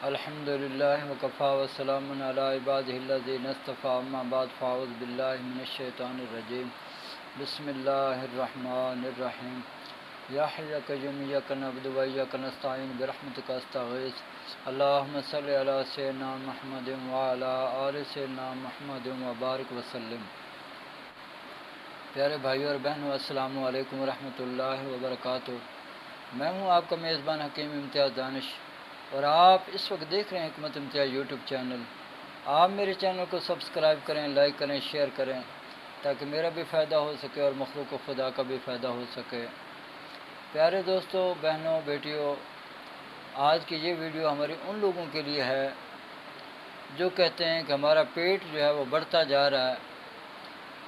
الحمدللہ وکفا وسلام علی عبادہ الذین اصطفیٰ اما بعد فاعوذ باللہ من الشیطان الرجیم بسم اللہ الرحمن الرحیم یا حی یا قیوم ایاک نعبد و ایاک نستعین برحمتک استغیث اللہم صلی علی سیدنا محمد وعلی آل سیدنا محمد وبارک وسلم۔ پیارے بھائیو اور بہنوں، السلام علیکم ورحمۃ اللہ وبرکاتہ۔ میں ہوں آپ کا میزبان حکیم امتیاز دانش، اور آپ اس وقت دیکھ رہے ہیں حکمت امتیاز یوٹیوب چینل۔ آپ میرے چینل کو سبسکرائب کریں، لائک کریں، شیئر کریں، تاکہ میرا بھی فائدہ ہو سکے اور مخلوق و خدا کا بھی فائدہ ہو سکے۔ پیارے دوستوں، بہنوں، بیٹیوں، آج کی یہ ویڈیو ہماری ان لوگوں کے لیے ہے جو کہتے ہیں کہ ہمارا پیٹ جو ہے وہ بڑھتا جا رہا ہے،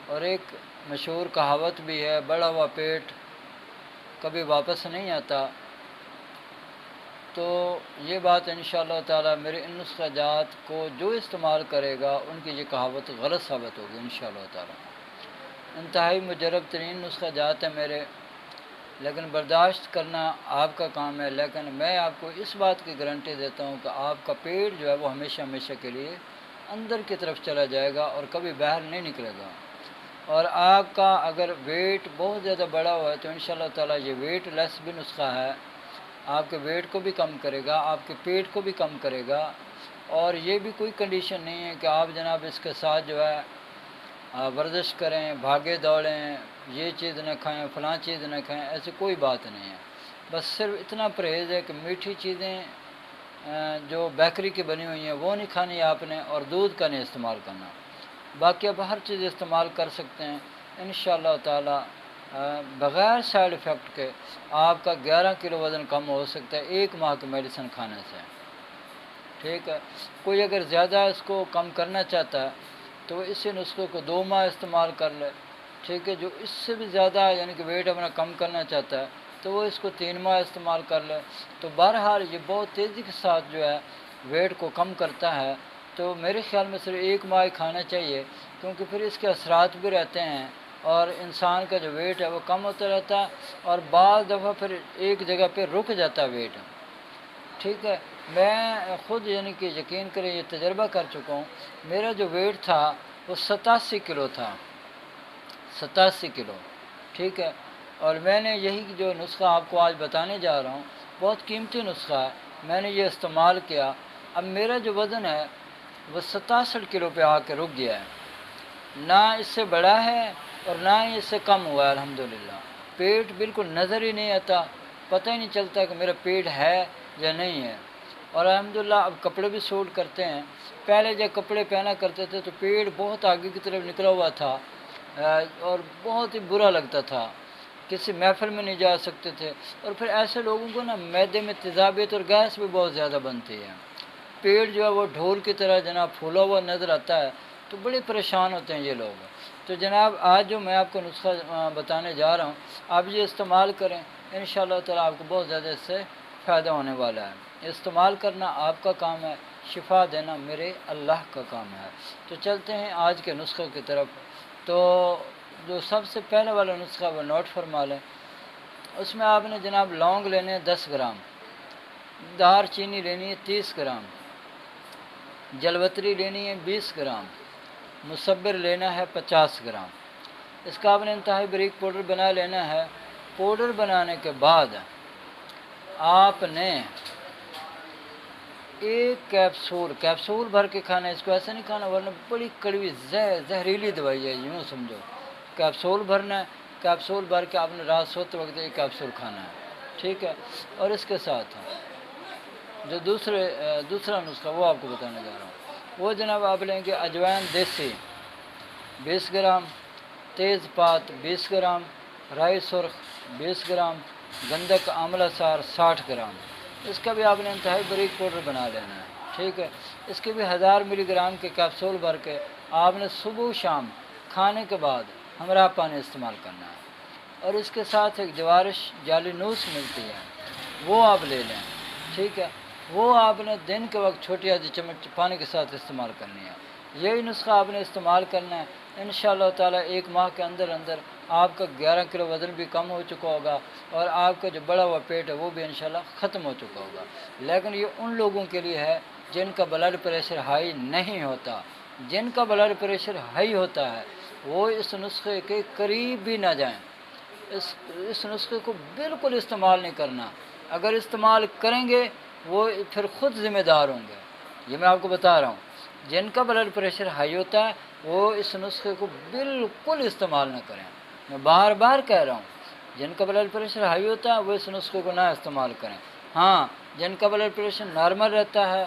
اور ایک مشہور کہاوت بھی ہے، بڑھا ہوا پیٹ کبھی واپس نہیں آتا۔ تو یہ بات انشاءاللہ تعالی میرے ان نسخہ جات کو جو استعمال کرے گا ان کی یہ کہاوت غلط ثابت ہوگی انشاءاللہ تعالی۔ انتہائی مجرب ترین نسخہ جات ہے میرے، لیکن برداشت کرنا آپ کا کام ہے۔ لیکن میں آپ کو اس بات کی گارنٹی دیتا ہوں کہ آپ کا پیٹ جو ہے وہ ہمیشہ ہمیشہ کے لیے اندر کی طرف چلا جائے گا اور کبھی باہر نہیں نکلے گا۔ اور آپ کا اگر ویٹ بہت زیادہ بڑا ہوا ہے تو انشاءاللہ تعالی یہ ویٹ لیس بھی نسخہ ہے، آپ کے ویٹ کو بھی کم کرے گا، آپ کے پیٹ کو بھی کم کرے گا۔ اور یہ بھی کوئی کنڈیشن نہیں ہے کہ آپ جناب اس کے ساتھ جو ہے ورزش کریں، بھاگے دوڑیں، یہ چیز نہ کھائیں، فلاں چیز نہ کھائیں، ایسی کوئی بات نہیں ہے۔ بس صرف اتنا پرہیز ہے کہ میٹھی چیزیں جو بیکری کی بنی ہوئی ہیں وہ نہیں کھانی آپ نے، اور دودھ کا نہیں استعمال کرنا۔ باقی آپ ہر چیز استعمال کر سکتے ہیں انشاءاللہ تعالی، بغیر سائیڈ افیکٹ کے آپ کا 11 کلو وزن کم ہو سکتا ہے 1 ماہ کی میڈیسن کھانے سے۔ ٹھیک ہے، کوئی اگر زیادہ اس کو کم کرنا چاہتا ہے تو اسی نسخے کو 2 ماہ استعمال کر لے۔ ٹھیک ہے، جو اس سے بھی زیادہ یعنی کہ ویٹ اپنا کم کرنا چاہتا ہے تو وہ اس کو 3 ماہ استعمال کر لے۔ تو بہرحال یہ بہت تیزی کے ساتھ جو ہے ویٹ کو کم کرتا ہے۔ تو میرے خیال میں صرف 1 ماہ ہی کھانا چاہیے، کیونکہ پھر اس کے اثرات بھی رہتے ہیں اور انسان کا جو ویٹ ہے وہ کم ہوتا رہتا ہے، اور بعض دفعہ پھر ایک جگہ پہ رک جاتا ہے ویٹ۔ ٹھیک ہے، میں خود یعنی کہ یقین کریں یہ تجربہ کر چکا ہوں۔ میرا جو ویٹ تھا وہ 87 کلو تھا، 87 کلو۔ ٹھیک ہے، اور میں نے یہی جو نسخہ آپ کو آج بتانے جا رہا ہوں بہت قیمتی نسخہ ہے، میں نے یہ استعمال کیا۔ اب میرا جو وزن ہے وہ 67 کلو پہ آ کے رک گیا ہے، نہ اس سے بڑا ہے اور نہ ہی اس سے کم ہوا ہے الحمدللہ۔ پیٹ بالکل نظر ہی نہیں آتا، پتہ ہی نہیں چلتا کہ میرا پیٹ ہے یا نہیں ہے۔ اور الحمدللہ اب کپڑے بھی سوٹ کرتے ہیں۔ پہلے جب کپڑے پہنا کرتے تھے تو پیٹ بہت آگے کی طرف نکلا ہوا تھا، اور بہت ہی برا لگتا تھا، کسی محفل میں نہیں جا سکتے تھے۔ اور پھر ایسے لوگوں کو نا معدے میں تیزابیت اور گیس بھی بہت زیادہ بنتی ہے، پیٹ جو ہے وہ ڈھول کی طرح جناب پھولا ہوا نظر آتا ہے، تو بڑے پریشان ہوتے ہیں یہ لوگ۔ تو جناب آج جو میں آپ کو نسخہ بتانے جا رہا ہوں آپ یہ استعمال کریں، انشاءاللہ تعالی آپ کو بہت زیادہ اس سے فائدہ ہونے والا ہے۔ استعمال کرنا آپ کا کام ہے، شفا دینا میرے اللہ کا کام ہے۔ تو چلتے ہیں آج کے نسخے کی طرف۔ تو جو سب سے پہلے والا نسخہ وہ نوٹ فرما لیں۔ اس میں آپ نے جناب لونگ لینے ہیں 10 گرام، دار چینی لینی ہے 30 گرام، جلوتری لینی ہے 20 گرام، مصبر لینا ہے 50 گرام۔ اس کا آپ نے انتہائی باریک پاؤڈر بنا لینا ہے۔ پاؤڈر بنانے کے بعد آپ نے ایک کیپسول بھر کے کھانا ہے، اس کو ایسے نہیں کھانا ورنہ بڑی کڑوی زہریلی دوائی ہے، یوں سمجھو۔ کیپسول بھرنا ہے، کیپسول بھر کے آپ نے رات سوتے وقت ایک کیپسول کھانا ہے۔ ٹھیک ہے، اور اس کے ساتھ جو دوسرا نسخہ وہ آپ کو بتانے جا رہا ہوں، وہ جناب آپ لیں گے اجوائن دیسی 20 گرام، تیز پات 20 گرام، رائی سرخ 20 گرام، گندک آملہ سار 60 گرام۔ اس کا بھی آپ نے انتہائی باریک پاؤڈر بنا لینا ہے۔ ٹھیک ہے، اس کے بھی 1000 ملی گرام کے کیپسول بھر کے آپ نے صبح و شام کھانے کے بعد ہمراہ پانی استعمال کرنا ہے۔ اور اس کے ساتھ ایک جوارش جعلی نوس ملتی ہے، وہ آپ لے لیں۔ ٹھیک ہے، وہ آپ نے دن کے وقت چھوٹی آدھی چمچ پانی کے ساتھ استعمال کرنی ہے۔ یہی نسخہ آپ نے استعمال کرنا ہے، انشاءاللہ تعالی 1 ماہ کے اندر اندر آپ کا 11 کلو وزن بھی کم ہو چکا ہوگا اور آپ کا جو بڑا ہوا پیٹ ہے وہ بھی انشاءاللہ ختم ہو چکا ہوگا۔ لیکن یہ ان لوگوں کے لیے ہے جن کا بلڈ پریشر ہائی نہیں ہوتا۔ جن کا بلڈ پریشر ہائی ہوتا ہے وہ اس نسخے کے قریب بھی نہ جائیں۔ اس نسخے کو بالکل استعمال نہیں کرنا۔ اگر استعمال کریں گے وہ پھر خود ذمہ دار ہوں گے۔ یہ میں آپ کو بتا رہا ہوں، جن کا بلڈ پریشر ہائی ہوتا ہے وہ اس نسخے کو بالکل استعمال نہ کریں۔ میں بار بار کہہ رہا ہوں، جن کا بلڈ پریشر ہائی ہوتا ہے وہ اس نسخے کو نہ استعمال کریں۔ ہاں، جن کا بلڈ پریشر نارمل رہتا ہے،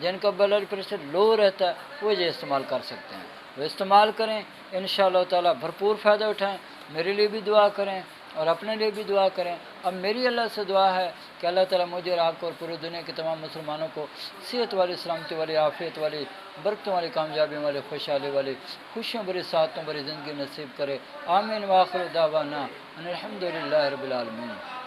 جن کا بلڈ پریشر لو رہتا ہے وہ یہ استعمال کر سکتے ہیں، وہ استعمال کریں، انشاءاللہ تعالیٰ بھرپور فائدہ اٹھائیں۔ میرے لیے بھی دعا کریں اور اپنے لیے بھی دعا کریں۔ اب میری اللہ سے دعا ہے کہ اللہ تعالیٰ مجھے اور آپ کو اور پوری دنیا کے تمام مسلمانوں کو صحت والی، سلامتی والی، عافیت والی، برکتوں والی، کامیابی والی، خوشحالی والی، خوشیوں بری، سعادتوں بری زندگی نصیب کرے۔ آمین۔ وآخر دعوانا ان الحمد للہ رب العالمین۔